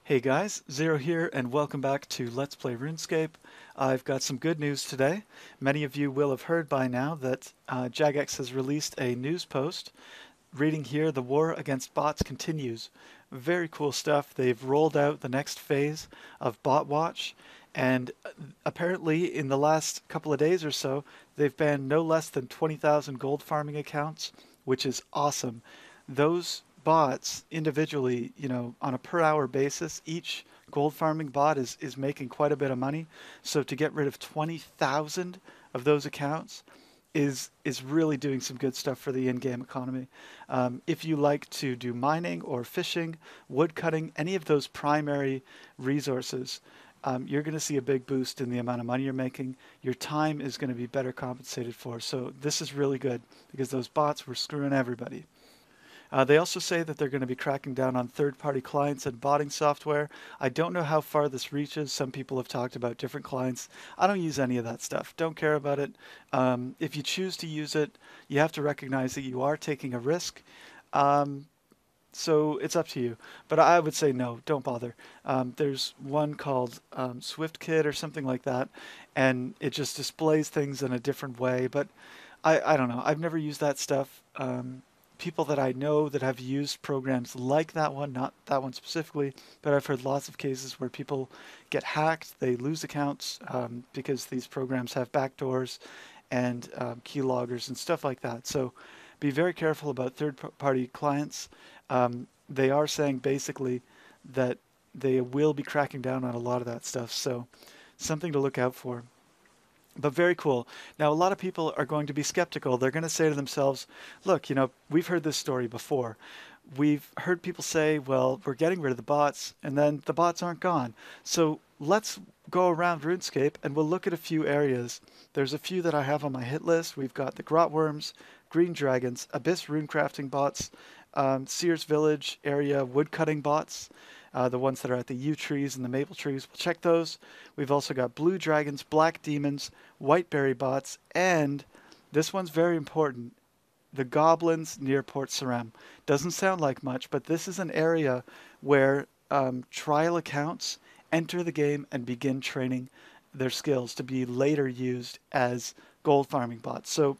Hey guys, Zero here and welcome back to Let's Play RuneScape. I've got some good news today. Many of you will have heard by now that Jagex has released a news post. Reading here, the war against bots continues. Very cool stuff. They've rolled out the next phase of Bot Watch, and apparently in the last couple of days or so, they've banned no less than 20,000 gold farming accounts, which is awesome. Those bots individually, on a per hour basis, each gold farming bot is making quite a bit of money. So to get rid of 20,000 of those accounts is really doing some good stuff for the in-game economy. If you like to do mining or fishing, wood cutting, any of those primary resources, you're going to see a big boost in the amount of money you're making. Your time is going to be better compensated for. So this is really good because those bots were screwing everybody. They also say that they're going to be cracking down on third-party clients and botting software. I don't know how far this reaches. Some people have talked about different clients. I don't use any of that stuff. Don't care about it. If you choose to use it, you have to recognize that you are taking a risk. So it's up to you. But I would say no, don't bother. There's one called SwiftKit or something like that, and it just displays things in a different way. But I don't know. I've never used that stuff. People that I know that have used programs like that one, not that one specifically, but I've heard lots of cases where people get hacked, they lose accounts because these programs have backdoors and keyloggers and stuff like that. So be very careful about third-party clients. They are saying basically that they will be cracking down on a lot of that stuff, so something to look out for. But very cool. Now, a lot of people are going to be skeptical. They're going to say to themselves, look, we've heard this story before. We've heard people say, well, we're getting rid of the bots, and then the bots aren't gone. So let's go around RuneScape, and we'll look at a few areas. There's a few that I have on my hit list. We've got the Grot Worms, Green Dragons, Abyss Runecrafting bots, Sears Village area woodcutting bots, the ones that are at the yew trees and the maple trees. We'll check those. We've also got blue dragons, black demons, whiteberry bots, and this one's very important, the goblins near Port Saram. Doesn't sound like much, but this is an area where trial accounts enter the game and begin training their skills to be later used as gold farming bots. So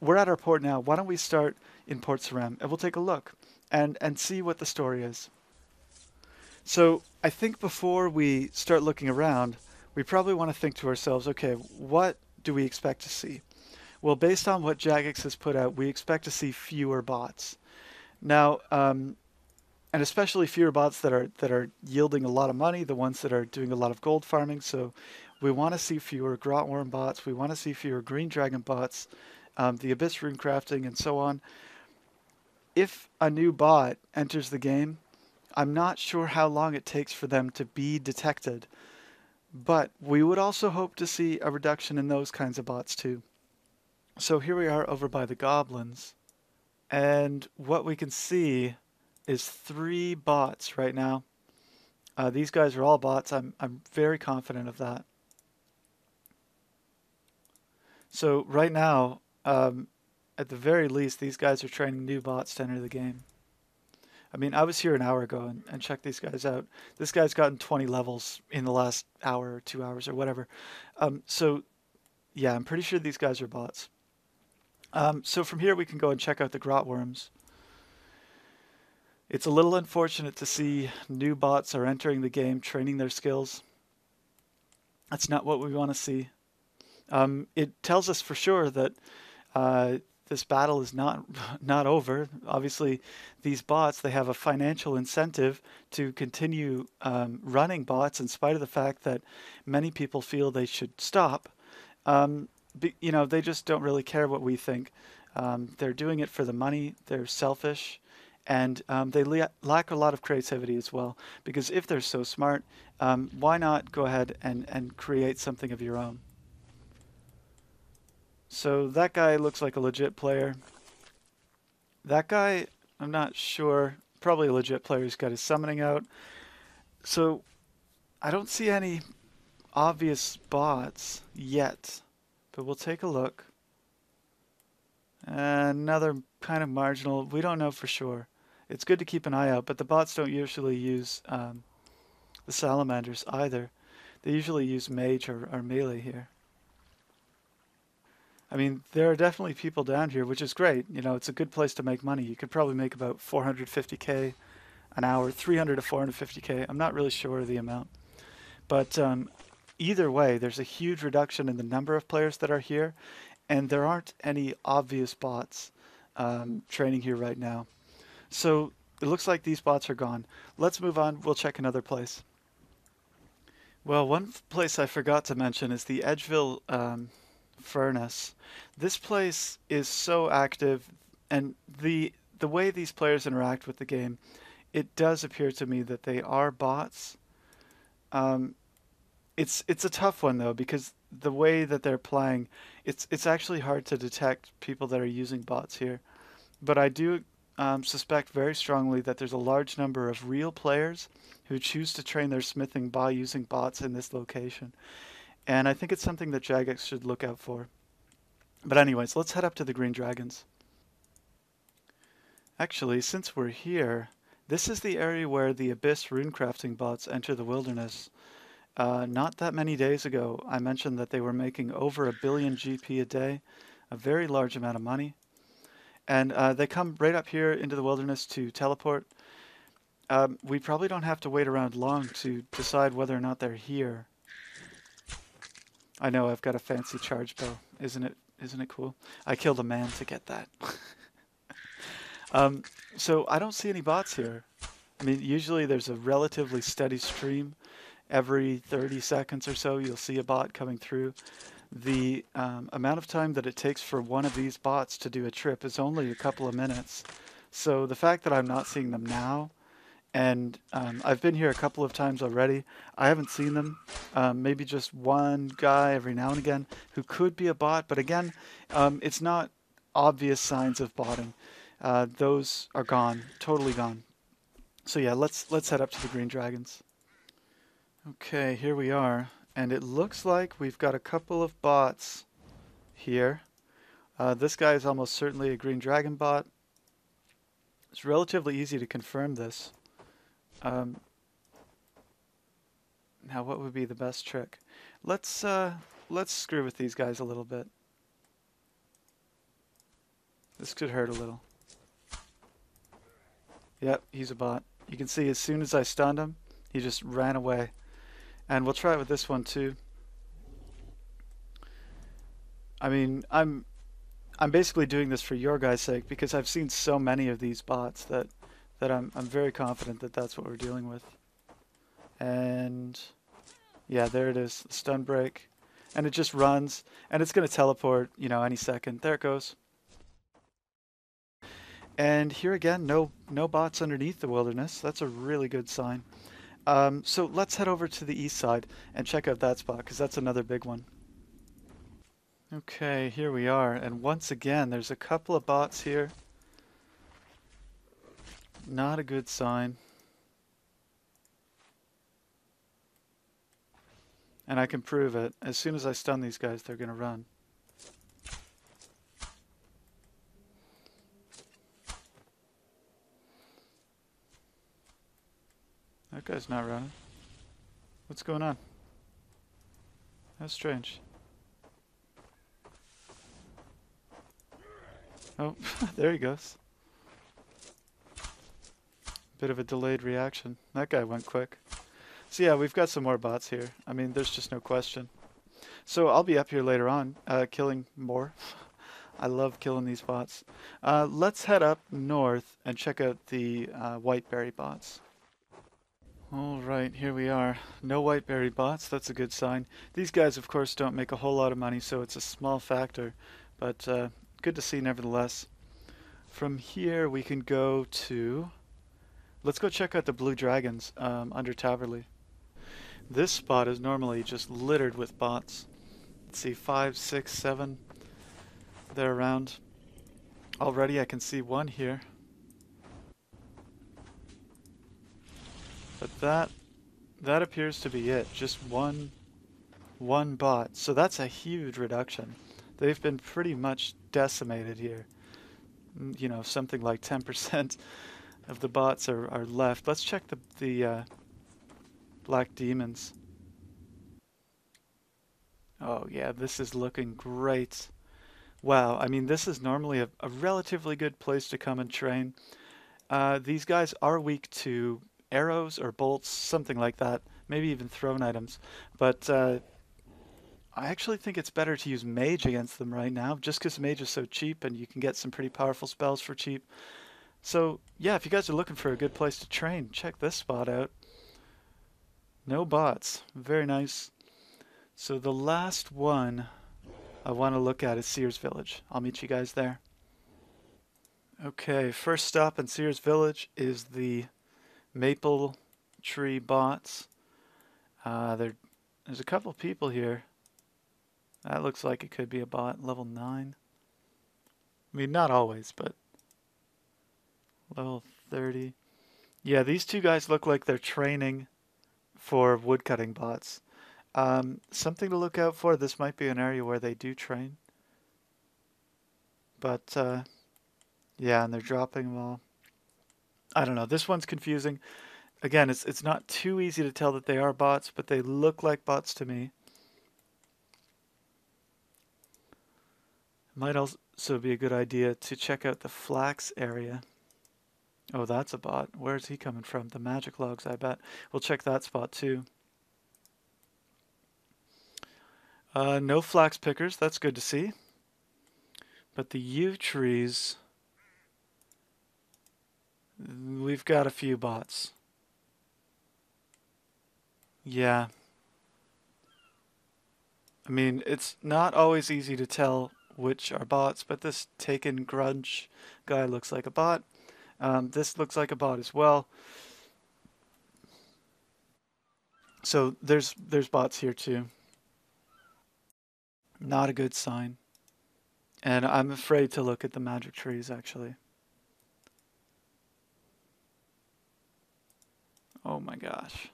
we're at our port now. Why don't we start in Port Saram and we'll take a look and see what the story is. So I think before we start looking around, we probably want to think to ourselves, okay, what do we expect to see? Well, based on what Jagex has put out, we expect to see fewer bots. Now, and especially fewer bots that are yielding a lot of money, the ones that are doing a lot of gold farming. So we want to see fewer Grotworm bots. We want to see fewer Green Dragon bots, the Abyss Runecrafting, and so on. If a new bot enters the game, I'm not sure how long it takes for them to be detected, but we would also hope to see a reduction in those kinds of bots too. So here we are over by the goblins, and what we can see is 3 bots right now. These guys are all bots. I'm very confident of that. So right now, at the very least, these guys are training new bots to enter the game. I mean, I was here an hour ago and checked these guys out. This guy's gotten 20 levels in the last hour or 2 hours or whatever. So, yeah, I'm pretty sure these guys are bots. So from here we can go and check out the Grot Worms. It's a little unfortunate to see new bots are entering the game, training their skills. That's not what we want to see. It tells us for sure that this battle is not over. Obviously, these bots, they have a financial incentive to continue running bots in spite of the fact that many people feel they should stop. They just don't really care what we think. They're doing it for the money. They're selfish. And they lack a lot of creativity as well. Because if they're so smart, why not go ahead and create something of your own? So that guy looks like a legit player. That guy, I'm not sure. Probably a legit player. He's got his summoning out. So I don't see any obvious bots yet. But we'll take a look. Another kind of marginal. We don't know for sure. It's good to keep an eye out, but the bots don't usually use the salamanders either. They usually use mage or melee here. I mean, there are definitely people down here, which is great. You know, it's a good place to make money. You could probably make about 450k an hour, 300 to 450k. I'm not really sure of the amount. But either way, there's a huge reduction in the number of players that are here, and there aren't any obvious bots training here right now. So it looks like these bots are gone. Let's move on. We'll check another place. Well, one place I forgot to mention is the Edgeville Furnace. This place is so active, and the way these players interact with the game, it does appear to me that they are bots. Um, it's a tough one though, because the way that they're playing, it's actually hard to detect people that are using bots here. But I do suspect very strongly that there's a large number of real players who choose to train their smithing by using bots in this location. And I think it's something that Jagex should look out for. But anyways, let's head up to the Green Dragons. Actually, since we're here, this is the area where the Abyss runecrafting bots enter the wilderness. Not that many days ago, I mentioned that they were making over 1 billion GP a day, a very large amount of money. And they come right up here into the wilderness to teleport. We probably don't have to wait around long to decide whether or not they're here. I know I've got a fancy charge bow. Isn't it cool? I killed a man to get that. So I don't see any bots here. I mean, usually there's a relatively steady stream. Every 30 seconds or so, you'll see a bot coming through. The amount of time that it takes for one of these bots to do a trip is only a couple of minutes. So the fact that I'm not seeing them now, and I've been here a couple of times already, I haven't seen them. Maybe just one guy every now and again who could be a bot, but again, it's not obvious signs of botting. Those are gone, totally gone. So yeah, let's head up to the Green Dragons. Okay, here we are, and it looks like we've got a couple of bots here. This guy is almost certainly a Green Dragon bot. It's relatively easy to confirm this. Now, what would be the best trick? Let's screw with these guys a little bit. This could hurt a little. Yep, he's a bot. You can see as soon as I stunned him, he just ran away. And we'll try it with this one too. I mean, I'm basically doing this for your guys' sake because I've seen so many of these bots that I'm very confident that that's what we're dealing with. And yeah, there it is, the stun break, and it just runs, and it's going to teleport, you know, any second. There it goes. And here again, no bots underneath the wilderness. That's a really good sign. So let's head over to the east side and check out that spot, because that's another big one. Okay, here we are, and once again, there's a couple of bots here. Not a good sign. And I can prove it. As soon as I stun these guys, they're going to run. That guy's not running. What's going on? That's strange. Oh, there he goes. Bit of a delayed reaction. That guy went quick. So yeah, we've got some more bots here. I mean, there's just no question. So I'll be up here later on, killing more. I love killing these bots. Let's head up north and check out the whiteberry bots. Alright, here we are. No whiteberry bots, that's a good sign. These guys, of course, don't make a whole lot of money, so it's a small factor. But good to see nevertheless. From here, we can go to... Let's go check out the Blue Dragons under Taverley. This spot is normally just littered with bots. Let's see, 5, 6, 7. They're around. Already I can see one here. But that appears to be it. Just one bot. So that's a huge reduction. They've been pretty much decimated here. You know, something like 10% of the bots are left. Let's check the Black demons. Oh yeah, this is looking great. Wow, I mean, this is normally a relatively good place to come and train. These guys are weak to arrows or bolts, something like that, maybe even thrown items. But I actually think it's better to use mage against them right now, just because mage is so cheap and you can get some pretty powerful spells for cheap. So yeah, if you guys are looking for a good place to train, check this spot out. No bots. Very nice. So the last one I want to look at is Sears Village. I'll meet you guys there. Okay, first stop in Sears Village is the maple tree bots. There's a couple people here. That looks like it could be a bot, level 9. I mean, not always, but level 30. Yeah, these two guys look like they're training for woodcutting bots. Something to look out for. This might be an area where they do train. But, yeah, and they're dropping them all. I don't know. This one's confusing. Again, it's not too easy to tell that they are bots, but they look like bots to me. Might also be a good idea to check out the flax area. Oh, that's a bot. Where's he coming from? The magic logs, I bet. We'll check that spot too. No flax pickers. That's good to see. But the yew trees, we've got a few bots. Yeah. I mean, it's not always easy to tell which are bots, but this Taken Grudge guy looks like a bot. This looks like a bot as well. So there's bots here too. Not a good sign. And I'm afraid to look at the magic trees, actually. Oh my gosh.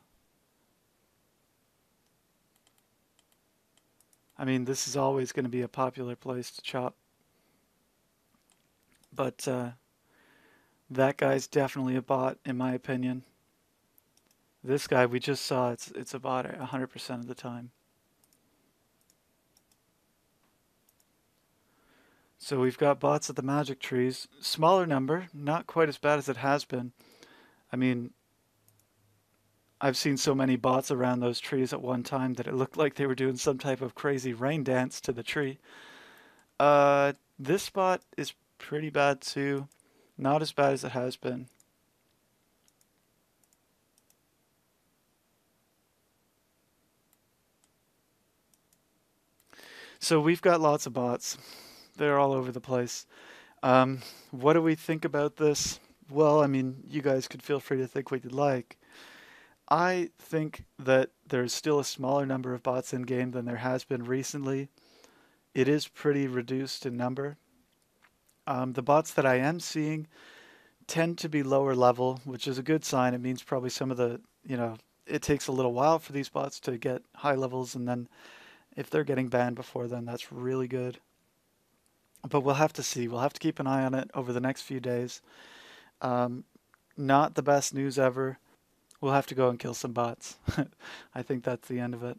I mean, this is always going to be a popular place to chop. But that guy's definitely a bot, in my opinion. This guy we just saw, it's a bot 100% of the time. So we've got bots at the magic trees. Smaller number, not quite as bad as it has been. I mean, I've seen so many bots around those trees at one time that it looked like they were doing some type of crazy rain dance to the tree. This spot is pretty bad too. Not as bad as it has been. So we've got lots of bots. They're all over the place. What do we think about this? Well, I mean, you guys could feel free to think what you'd like. I think that there's still a smaller number of bots in game than there has been recently. It is pretty reduced in number. The bots that I am seeing tend to be lower level, which is a good sign. It means probably some of the, it takes a little while for these bots to get high levels, and then if they're getting banned before then, that's really good. But we'll have to see. We'll have to keep an eye on it over the next few days. Not the best news ever. We'll have to go and kill some bots. I think that's the end of it.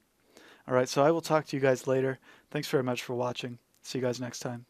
All right, so I will talk to you guys later. Thanks very much for watching. See you guys next time.